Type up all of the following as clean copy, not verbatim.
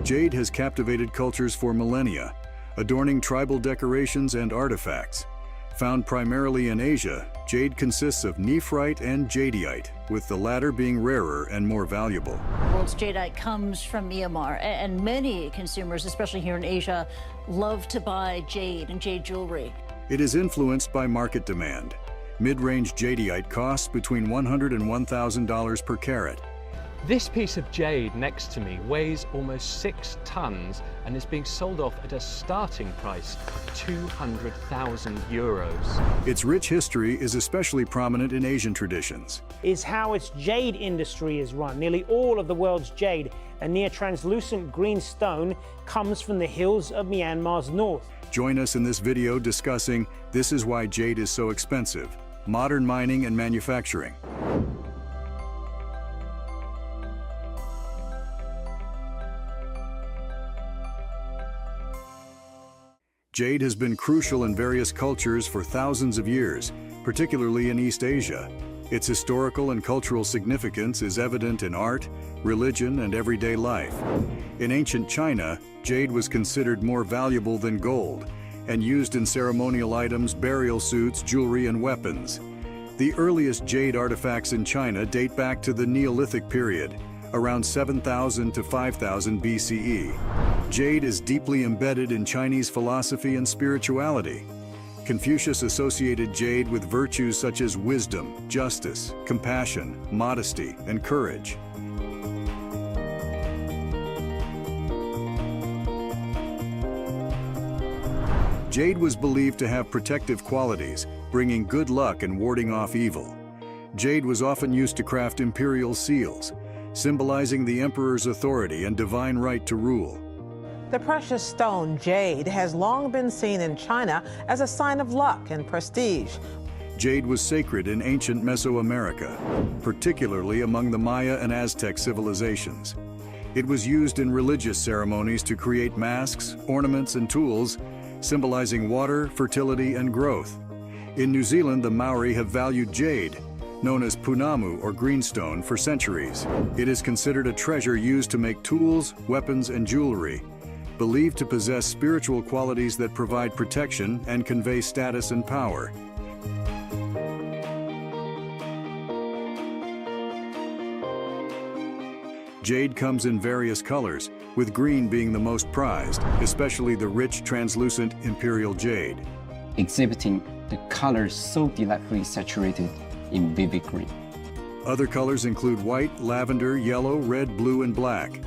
Jade has captivated cultures for millennia, adorning tribal decorations and artifacts. Found primarily in Asia, jade consists of nephrite and jadeite, with the latter being rarer and more valuable. The world's jadeite comes from Myanmar, and many consumers, especially here in Asia, love to buy jade and jade jewelry. It is influenced by market demand. Mid-range jadeite costs between $100 and $1,000 per carat. This piece of jade next to me weighs almost 6 tons and is being sold off at a starting price of €200,000. Its rich history is especially prominent in Asian traditions. Is how its jade industry is run. Nearly all of the world's jade, a near translucent green stone, comes from the hills of Myanmar's north. Join us in this video discussing This is why jade is so expensive, modern mining and manufacturing. Jade has been crucial in various cultures for thousands of years, particularly in East Asia. Its historical and cultural significance is evident in art, religion, and everyday life. In ancient China, jade was considered more valuable than gold and used in ceremonial items, burial suits, jewelry, and weapons. The earliest jade artifacts in China date back to the Neolithic period, around 7000 to 5000 BCE. Jade is deeply embedded in Chinese philosophy and spirituality. Confucius associated jade with virtues such as wisdom, justice, compassion, modesty, and courage. Jade was believed to have protective qualities, bringing good luck and warding off evil. Jade was often used to craft imperial seals, symbolizing the emperor's authority and divine right to rule. The precious stone jade has long been seen in China as a sign of luck and prestige. Jade was sacred in ancient Mesoamerica, particularly among the Maya and Aztec civilizations. It was used in religious ceremonies to create masks, ornaments, and tools, symbolizing water, fertility, and growth. In New Zealand, the Maori have valued jade, known as punamu or greenstone, for centuries. It is considered a treasure used to make tools, weapons, and jewelry, believed to possess spiritual qualities that provide protection and convey status and power. Jade comes in various colors, with green being the most prized, especially the rich, translucent imperial jade. Exhibiting the colors so delightfully saturated in vivid green. Other colors include white, lavender, yellow, red, blue, and black.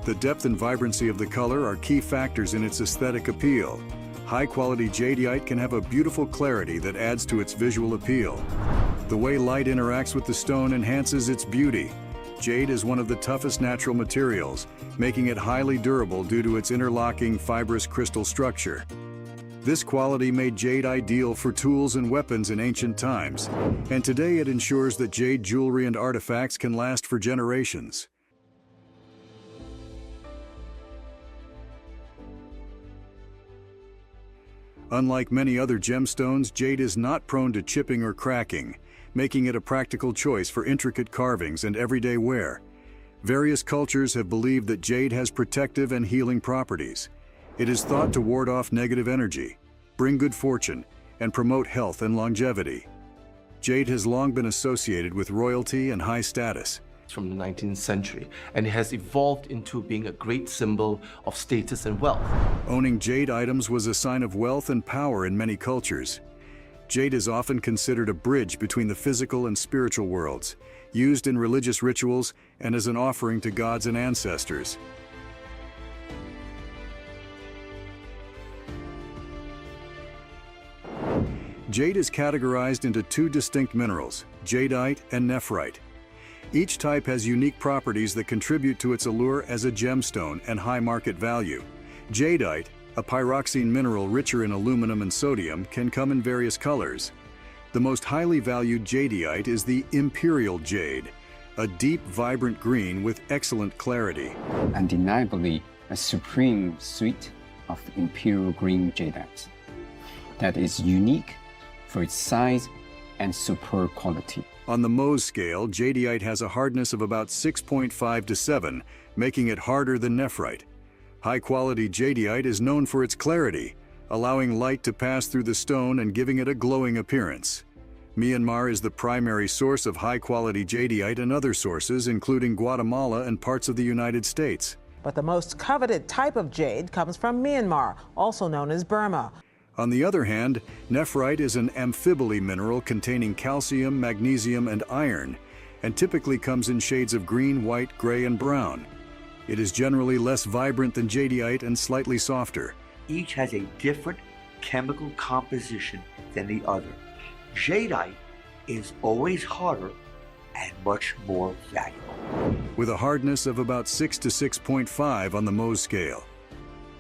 The depth and vibrancy of the color are key factors in its aesthetic appeal. High-quality jadeite can have a beautiful clarity that adds to its visual appeal. The way light interacts with the stone enhances its beauty. Jade is one of the toughest natural materials, making it highly durable due to its interlocking fibrous crystal structure. This quality made jade ideal for tools and weapons in ancient times, and today it ensures that jade jewelry and artifacts can last for generations. Unlike many other gemstones, jade is not prone to chipping or cracking, making it a practical choice for intricate carvings and everyday wear. Various cultures have believed that jade has protective and healing properties. It is thought to ward off negative energy, bring good fortune, and promote health and longevity. Jade has long been associated with royalty and high status. From the 19th century, and it has evolved into being a great symbol of status and wealth. Owning jade items was a sign of wealth and power in many cultures. Jade is often considered a bridge between the physical and spiritual worlds, used in religious rituals and as an offering to gods and ancestors. Jade is categorized into two distinct minerals, jadeite and nephrite. Each type has unique properties that contribute to its allure as a gemstone and high market value. Jadeite, a pyroxene mineral richer in aluminum and sodium, can come in various colors. The most highly valued jadeite is the imperial jade, a deep, vibrant green with excellent clarity. Undeniably, a supreme suite of imperial green jadeite that is unique for its size and superb quality. On the Mohs scale, jadeite has a hardness of about 6.5 to 7, making it harder than nephrite. High-quality jadeite is known for its clarity, allowing light to pass through the stone and giving it a glowing appearance. Myanmar is the primary source of high-quality jadeite, and other sources, including Guatemala and parts of the United States. But the most coveted type of jade comes from Myanmar, also known as Burma. On the other hand, nephrite is an amphibole mineral containing calcium, magnesium, and iron, and typically comes in shades of green, white, gray, and brown. It is generally less vibrant than jadeite and slightly softer. Each has a different chemical composition than the other. Jadeite is always harder and much more valuable. With a hardness of about 6 to 6.5 on the Mohs scale.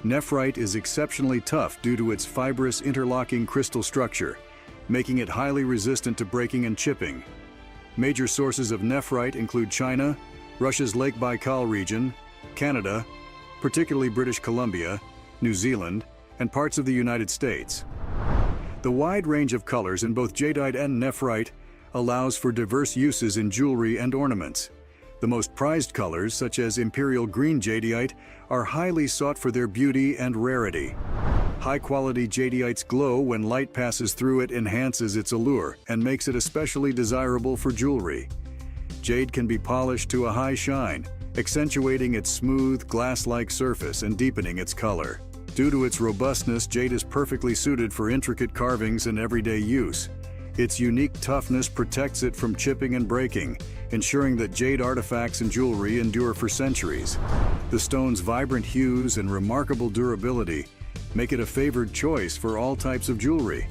Nephrite is exceptionally tough due to its fibrous interlocking crystal structure, making it highly resistant to breaking and chipping. Major sources of nephrite include China, Russia's Lake Baikal region, Canada, particularly British Columbia, New Zealand, and parts of the United States. The wide range of colors in both jadeite and nephrite allows for diverse uses in jewelry and ornaments. The most prized colors, such as imperial green jadeite, are highly sought for their beauty and rarity. High-quality jadeite's glow when light passes through it enhances its allure and makes it especially desirable for jewelry. Jade can be polished to a high shine, accentuating its smooth, glass-like surface and deepening its color. Due to its robustness, jade is perfectly suited for intricate carvings and everyday use. Its unique toughness protects it from chipping and breaking, ensuring that jade artifacts and jewelry endure for centuries. The stone's vibrant hues and remarkable durability make it a favored choice for all types of jewelry.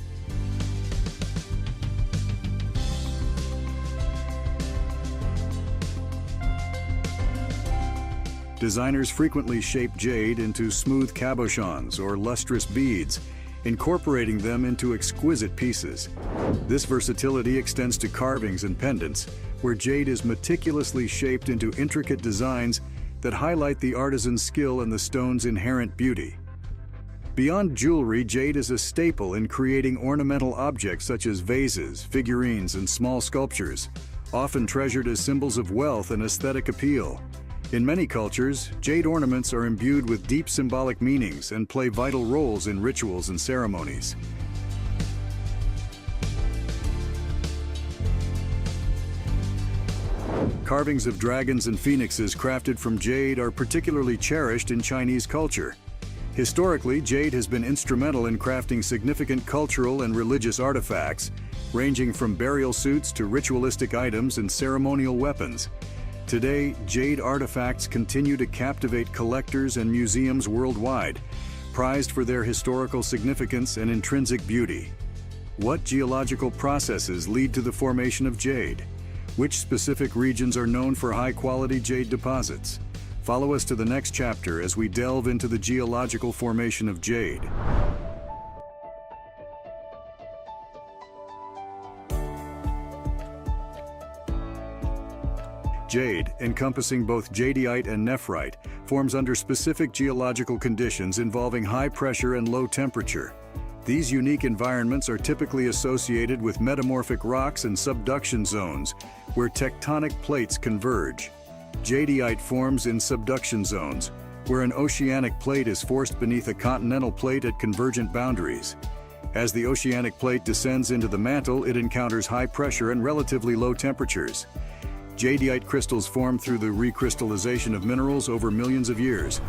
Designers frequently shape jade into smooth cabochons or lustrous beads, incorporating them into exquisite pieces. This versatility extends to carvings and pendants, where jade is meticulously shaped into intricate designs that highlight the artisan's skill and the stone's inherent beauty. Beyond jewelry, jade is a staple in creating ornamental objects such as vases, figurines, and small sculptures, often treasured as symbols of wealth and aesthetic appeal. In many cultures, jade ornaments are imbued with deep symbolic meanings and play vital roles in rituals and ceremonies. Carvings of dragons and phoenixes crafted from jade are particularly cherished in Chinese culture. Historically, jade has been instrumental in crafting significant cultural and religious artifacts, ranging from burial suits to ritualistic items and ceremonial weapons. Today, jade artifacts continue to captivate collectors and museums worldwide, prized for their historical significance and intrinsic beauty. What geological processes lead to the formation of jade? Which specific regions are known for high-quality jade deposits? Follow us to the next chapter as we delve into the geological formation of jade. Jade, encompassing both jadeite and nephrite, forms under specific geological conditions involving high pressure and low temperature. These unique environments are typically associated with metamorphic rocks and subduction zones, where tectonic plates converge. Jadeite forms in subduction zones, where an oceanic plate is forced beneath a continental plate at convergent boundaries. As the oceanic plate descends into the mantle, it encounters high pressure and relatively low temperatures. Jadeite crystals form through the recrystallization of minerals over millions of years.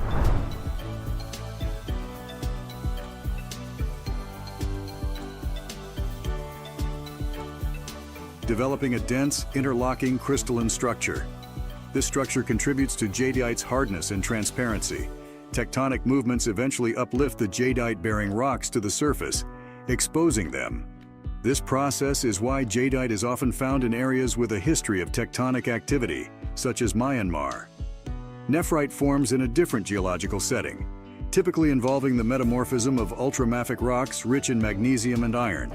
Developing a dense, interlocking crystalline structure. This structure contributes to jadeite's hardness and transparency. Tectonic movements eventually uplift the jadeite-bearing rocks to the surface, exposing them. This process is why jadeite is often found in areas with a history of tectonic activity, such as Myanmar. Nephrite forms in a different geological setting, typically involving the metamorphism of ultramafic rocks rich in magnesium and iron.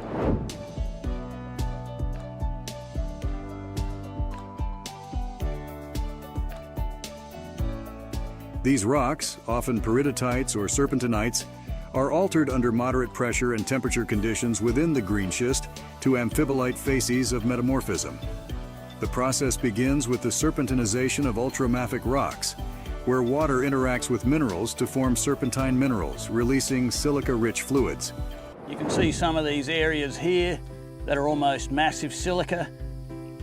These rocks, often periddotites or serpentinites, are altered under moderate pressure and temperature conditions within the green schist to amphibolite facies of metamorphism. The process begins with the serpentinization of ultramafic rocks. where water interacts with minerals to form serpentine minerals, releasing silica-rich fluids. You can see some of these areas here that are almost massive silica,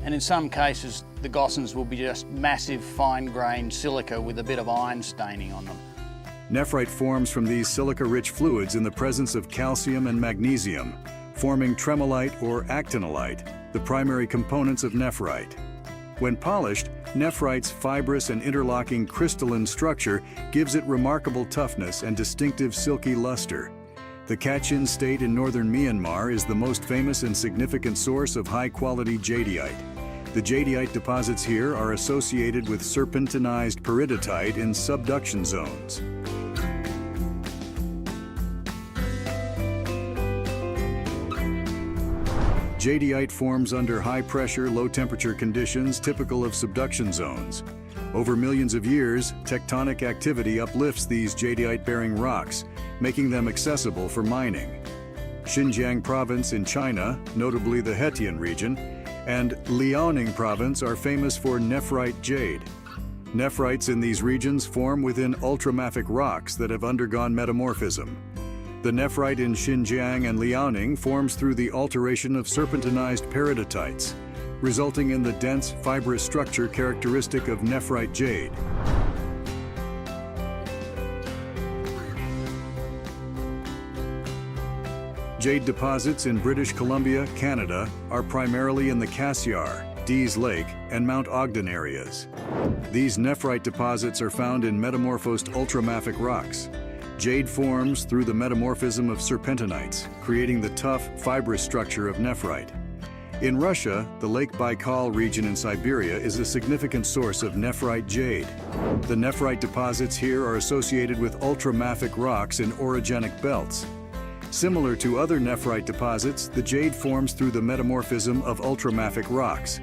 and in some cases the gossans will be just massive fine-grained silica with a bit of iron staining on them. Nephrite forms from these silica-rich fluids in the presence of calcium and magnesium, forming tremolite or actinolite, the primary components of nephrite. When polished, nephrite's fibrous and interlocking crystalline structure gives it remarkable toughness and distinctive silky luster. The Kachin state in northern Myanmar is the most famous and significant source of high-quality jadeite. The jadeite deposits here are associated with serpentinized peridotite in subduction zones. Jadeite forms under high-pressure, low-temperature conditions typical of subduction zones. Over millions of years, tectonic activity uplifts these jadeite-bearing rocks, making them accessible for mining. Xinjiang province in China, notably the Hetian region, and Liaoning province are famous for nephrite jade. Nephrites in these regions form within ultramafic rocks that have undergone metamorphism. The nephrite in Xinjiang and Liaoning forms through the alteration of serpentinized peridotites, resulting in the dense, fibrous structure characteristic of nephrite jade. Jade deposits in British Columbia, Canada, are primarily in the Cassiar, Dease Lake, and Mount Ogden areas. These nephrite deposits are found in metamorphosed ultramafic rocks. Jade forms through the metamorphism of serpentinites, creating the tough, fibrous structure of nephrite. In Russia, the Lake Baikal region in Siberia is a significant source of nephrite jade. The nephrite deposits here are associated with ultramafic rocks in orogenic belts. Similar to other nephrite deposits, the jade forms through the metamorphism of ultramafic rocks.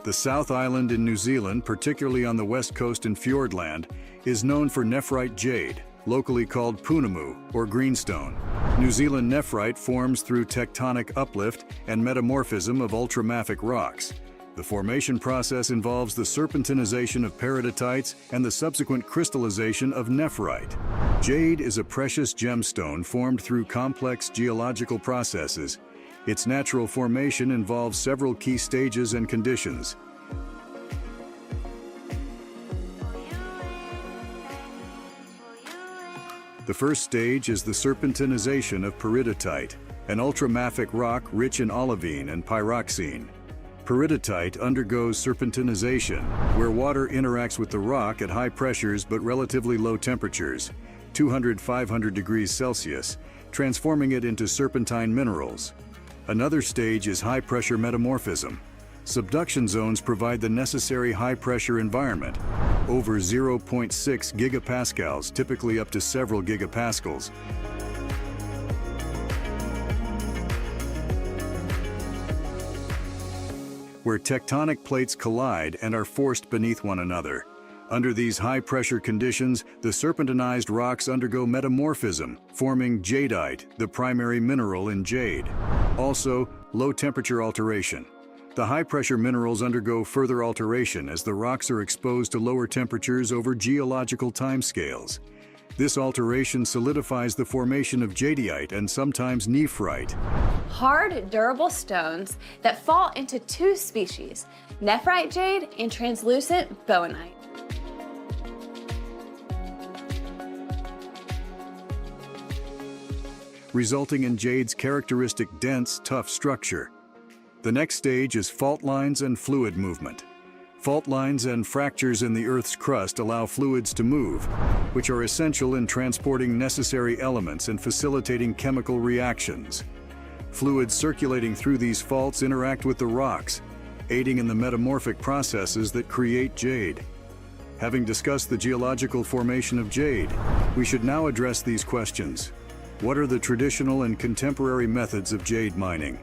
The South Island in New Zealand, particularly on the west coast in Fiordland, is known for nephrite jade, locally called punamu or greenstone. New Zealand nephrite forms through tectonic uplift and metamorphism of ultramafic rocks. The formation process involves the serpentinization of peridotites and the subsequent crystallization of nephrite. Jade is a precious gemstone formed through complex geological processes. Its natural formation involves several key stages and conditions. The first stage is the serpentinization of peridotite, an ultramafic rock rich in olivine and pyroxene. Peridotite undergoes serpentinization, where water interacts with the rock at high pressures but relatively low temperatures, 200–500 degrees Celsius, transforming it into serpentine minerals. Another stage is high-pressure metamorphism. Subduction zones provide the necessary high-pressure environment, over 0.6 gigapascals, typically up to several gigapascals. Where tectonic plates collide and are forced beneath one another. Under these high-pressure conditions, the serpentinized rocks undergo metamorphism, forming jadeite, the primary mineral in jade. Also, low-temperature alteration. The high-pressure minerals undergo further alteration as the rocks are exposed to lower temperatures over geological timescales. This alteration solidifies the formation of jadeite and sometimes nephrite. Hard, durable stones that fall into two species, nephrite jade and translucent bowenite. Resulting in jade's characteristic dense, tough structure. The next stage is fault lines and fluid movement. Fault lines and fractures in the Earth's crust allow fluids to move, which are essential in transporting necessary elements and facilitating chemical reactions. Fluids circulating through these faults interact with the rocks, aiding in the metamorphic processes that create jade. Having discussed the geological formation of jade, we should now address these questions. What are the traditional and contemporary methods of jade mining?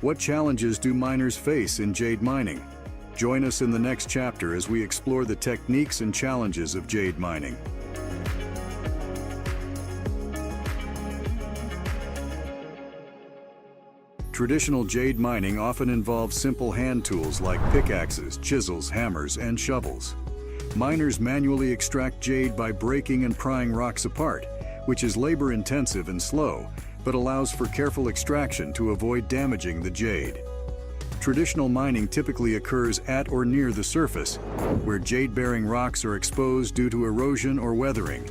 What challenges do miners face in jade mining? Join us in the next chapter as we explore the techniques and challenges of jade mining. Traditional jade mining often involves simple hand tools like pickaxes, chisels, hammers, and shovels. Miners manually extract jade by breaking and prying rocks apart, which is labor-intensive and slow, but allows for careful extraction to avoid damaging the jade. Traditional mining typically occurs at or near the surface, where jade-bearing rocks are exposed due to erosion or weathering.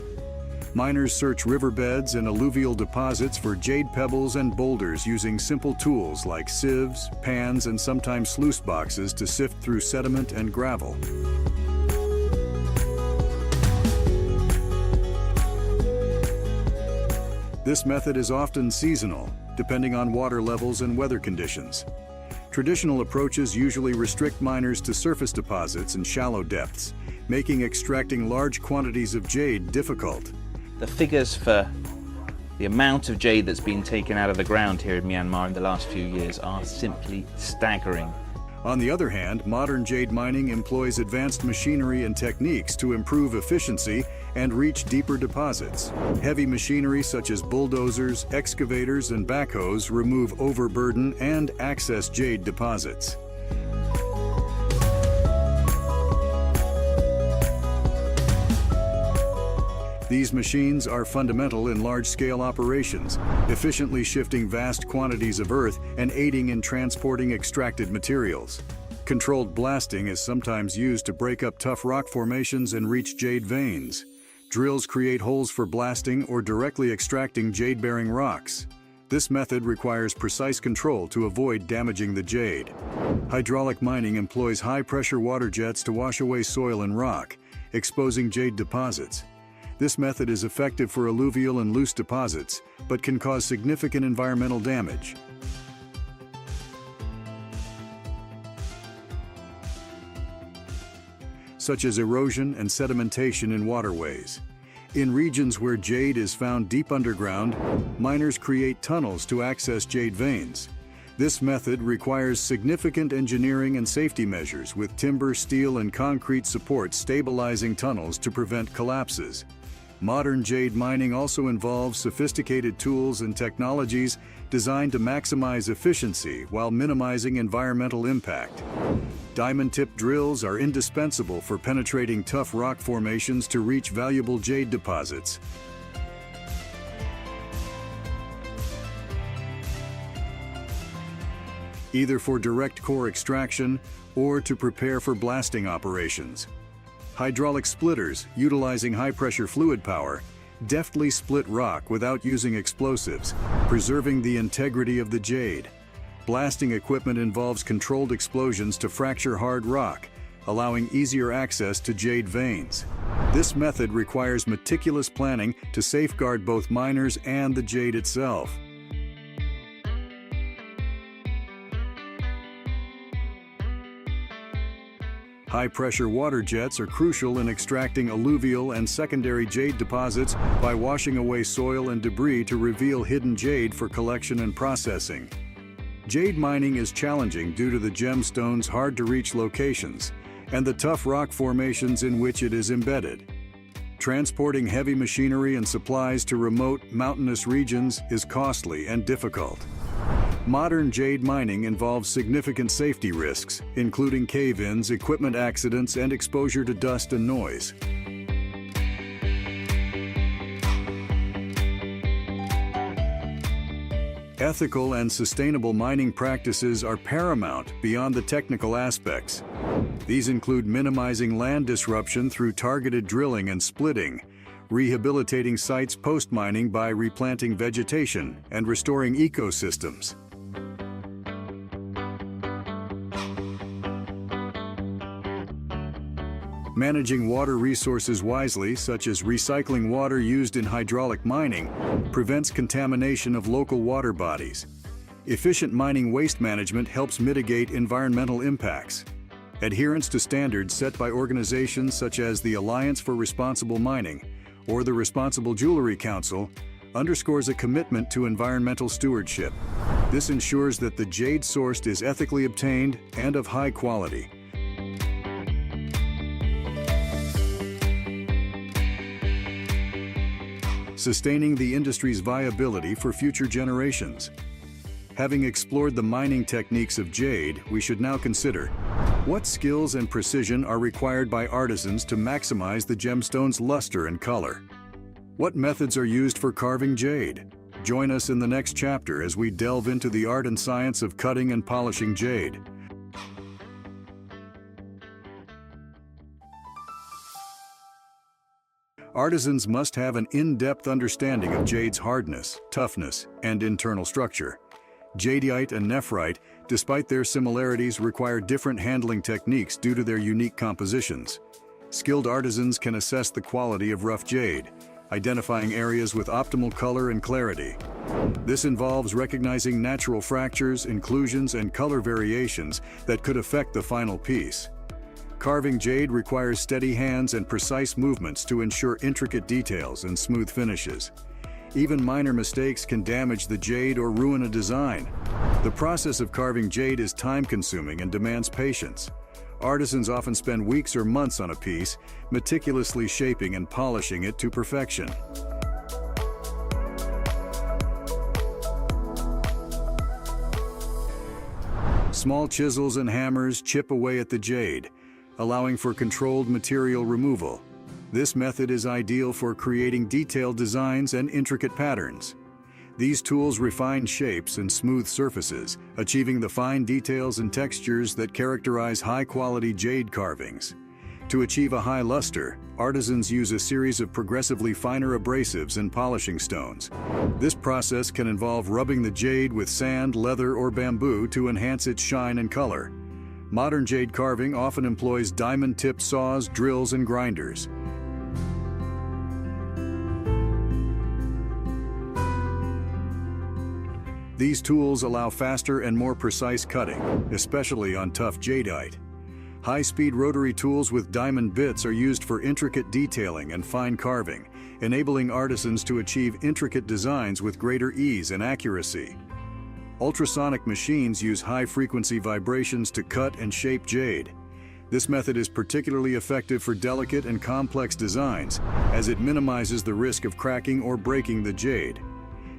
Miners search riverbeds and alluvial deposits for jade pebbles and boulders using simple tools like sieves, pans, and sometimes sluice boxes to sift through sediment and gravel. This method is often seasonal, depending on water levels and weather conditions. Traditional approaches usually restrict miners to surface deposits and shallow depths, making extracting large quantities of jade difficult. The figures for the amount of jade that's been taken out of the ground here in Myanmar in the last few years are simply staggering. On the other hand, modern jade mining employs advanced machinery and techniques to improve efficiency and reach deeper deposits. Heavy machinery such as bulldozers, excavators, and backhoes remove overburden and access jade deposits. These machines are fundamental in large-scale operations, efficiently shifting vast quantities of earth and aiding in transporting extracted materials. Controlled blasting is sometimes used to break up tough rock formations and reach jade veins. Drills create holes for blasting or directly extracting jade-bearing rocks. This method requires precise control to avoid damaging the jade. Hydraulic mining employs high-pressure water jets to wash away soil and rock, exposing jade deposits. This method is effective for alluvial and loose deposits, but can cause significant environmental damage. Such as erosion and sedimentation in waterways. In regions where jade is found deep underground, miners create tunnels to access jade veins. This method requires significant engineering and safety measures with timber, steel, and concrete support stabilizing tunnels to prevent collapses. Modern jade mining also involves sophisticated tools and technologies designed to maximize efficiency while minimizing environmental impact. Diamond-tip drills are indispensable for penetrating tough rock formations to reach valuable jade deposits. Either for direct core extraction or to prepare for blasting operations. Hydraulic splitters, utilizing high-pressure fluid power, deftly split rock without using explosives, preserving the integrity of the jade. Blasting equipment involves controlled explosions to fracture hard rock, allowing easier access to jade veins. This method requires meticulous planning to safeguard both miners and the jade itself. High-pressure water jets are crucial in extracting alluvial and secondary jade deposits by washing away soil and debris to reveal hidden jade for collection and processing. Jade mining is challenging due to the gemstone's hard-to-reach locations and the tough rock formations in which it is embedded. Transporting heavy machinery and supplies to remote, mountainous regions is costly and difficult. Modern jade mining involves significant safety risks, including cave-ins, equipment accidents, and exposure to dust and noise. Ethical and sustainable mining practices are paramount beyond the technical aspects. These include minimizing land disruption through targeted drilling and splitting, rehabilitating sites post-mining by replanting vegetation and restoring ecosystems. Managing water resources wisely, such as recycling water used in hydraulic mining, prevents contamination of local water bodies. Efficient mining waste management helps mitigate environmental impacts. Adherence to standards set by organizations such as the Alliance for Responsible Mining or the Responsible Jewelry Council underscores a commitment to environmental stewardship. This ensures that the jade sourced is ethically obtained and of high quality. Sustaining the industry's viability for future generations. Having explored the mining techniques of jade, we should now consider what skills and precision are required by artisans to maximize the gemstone's luster and color. What methods are used for carving jade? Join us in the next chapter as we delve into the art and science of cutting and polishing jade. Artisans must have an in-depth understanding of jade's hardness, toughness, and internal structure. Jadeite and nephrite, despite their similarities, require different handling techniques due to their unique compositions. Skilled artisans can assess the quality of rough jade, identifying areas with optimal color and clarity. This involves recognizing natural fractures, inclusions, and color variations that could affect the final piece. Carving jade requires steady hands and precise movements to ensure intricate details and smooth finishes. Even minor mistakes can damage the jade or ruin a design. The process of carving jade is time-consuming and demands patience. Artisans often spend weeks or months on a piece, meticulously shaping and polishing it to perfection. Small chisels and hammers chip away at the jade, allowing for controlled material removal. This method is ideal for creating detailed designs and intricate patterns. These tools refine shapes and smooth surfaces, achieving the fine details and textures that characterize high-quality jade carvings. To achieve a high luster, artisans use a series of progressively finer abrasives and polishing stones. This process can involve rubbing the jade with sand, leather, or bamboo to enhance its shine and color. Modern jade carving often employs diamond-tipped saws, drills, and grinders. These tools allow faster and more precise cutting, especially on tough jadeite. High-speed rotary tools with diamond bits are used for intricate detailing and fine carving, enabling artisans to achieve intricate designs with greater ease and accuracy. Ultrasonic machines use high-frequency vibrations to cut and shape jade. This method is particularly effective for delicate and complex designs, as it minimizes the risk of cracking or breaking the jade.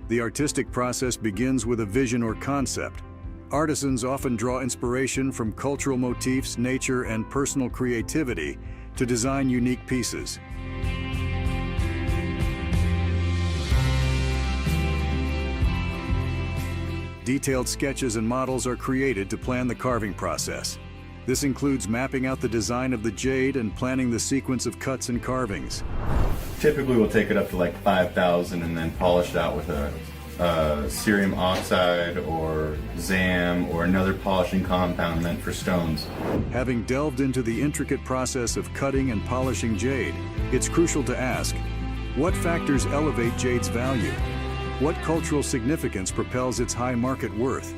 The artistic process begins with a vision or concept. Artisans often draw inspiration from cultural motifs, nature, and personal creativity to design unique pieces. Detailed sketches and models are created to plan the carving process. This includes mapping out the design of the jade and planning the sequence of cuts and carvings. Typically we'll take it up to like 5,000 and then polish it out with a cerium oxide or ZAM or another polishing compound meant for stones. Having delved into the intricate process of cutting and polishing jade, it's crucial to ask, what factors elevate jade's value? What cultural significance propels its high market worth?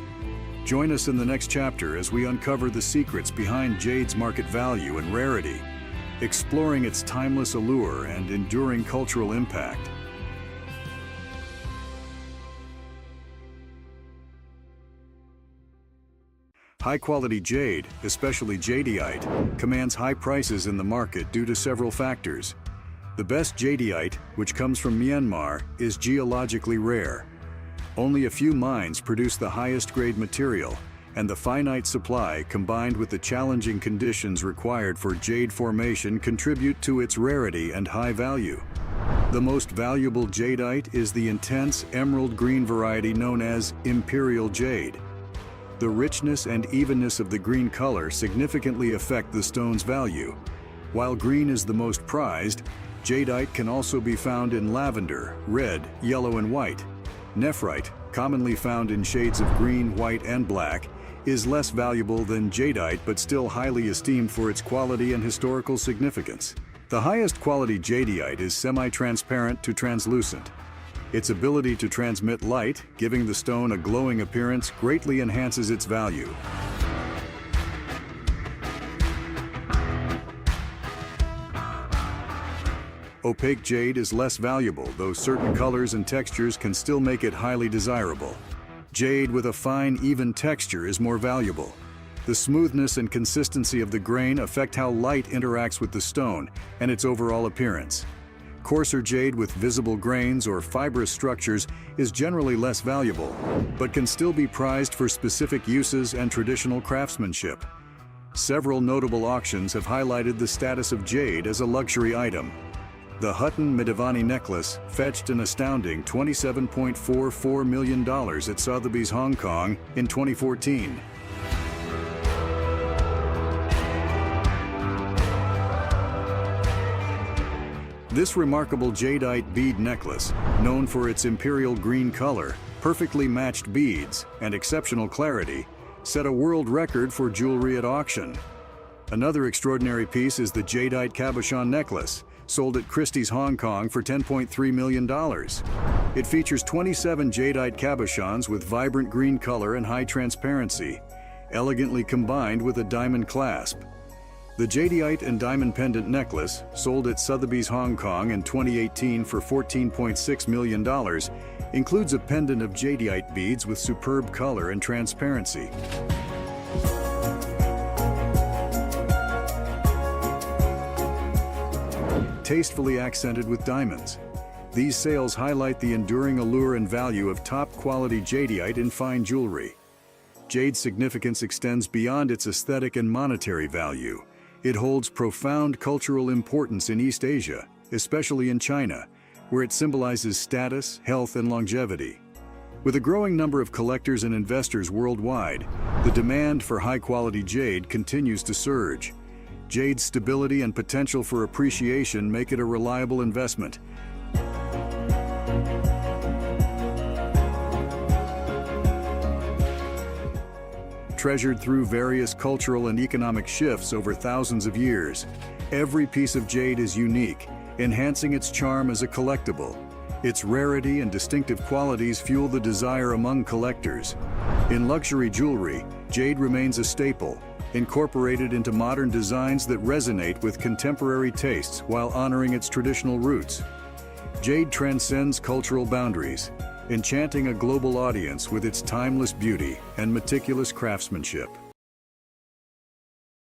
Join us in the next chapter as we uncover the secrets behind jade's market value and rarity, exploring its timeless allure and enduring cultural impact. High-quality jade, especially jadeite, commands high prices in the market due to several factors. The best jadeite, which comes from Myanmar, is geologically rare. Only a few mines produce the highest grade material, and the finite supply combined with the challenging conditions required for jade formation contribute to its rarity and high value. The most valuable jadeite is the intense emerald green variety known as imperial jade. The richness and evenness of the green color significantly affect the stone's value. While green is the most prized, jadeite can also be found in lavender, red, yellow, and white. Nephrite, commonly found in shades of green, white, and black, is less valuable than jadeite but still highly esteemed for its quality and historical significance. The highest quality jadeite is semi-transparent to translucent. Its ability to transmit light, giving the stone a glowing appearance, greatly enhances its value. Opaque jade is less valuable, though certain colors and textures can still make it highly desirable. Jade with a fine, even texture is more valuable. The smoothness and consistency of the grain affect how light interacts with the stone and its overall appearance. Coarser jade with visible grains or fibrous structures is generally less valuable, but can still be prized for specific uses and traditional craftsmanship. Several notable auctions have highlighted the status of jade as a luxury item. The Hutton Midavani necklace fetched an astounding $27.44 million at Sotheby's Hong Kong in 2014. This remarkable jadeite bead necklace, known for its imperial green color, perfectly matched beads, and exceptional clarity, set a world record for jewelry at auction. Another extraordinary piece is the jadeite cabochon necklace, sold at Christie's Hong Kong for $10.3 million. It features 27 jadeite cabochons with vibrant green color and high transparency, elegantly combined with a diamond clasp. The jadeite and diamond pendant necklace, sold at Sotheby's Hong Kong in 2018 for $14.6 million, includes a pendant of jadeite beads with superb color and transparency. Tastefully accented with diamonds. These sales highlight the enduring allure and value of top-quality jadeite in fine jewelry. Jade's significance extends beyond its aesthetic and monetary value. It holds profound cultural importance in East Asia, especially in China, where it symbolizes status, health, and longevity. With a growing number of collectors and investors worldwide, the demand for high-quality jade continues to surge. Jade's stability and potential for appreciation make it a reliable investment. Treasured through various cultural and economic shifts over thousands of years, every piece of jade is unique, enhancing its charm as a collectible. Its rarity and distinctive qualities fuel the desire among collectors. In luxury jewelry, jade remains a staple, incorporated into modern designs that resonate with contemporary tastes while honoring its traditional roots. Jade transcends cultural boundaries, enchanting a global audience with its timeless beauty and meticulous craftsmanship.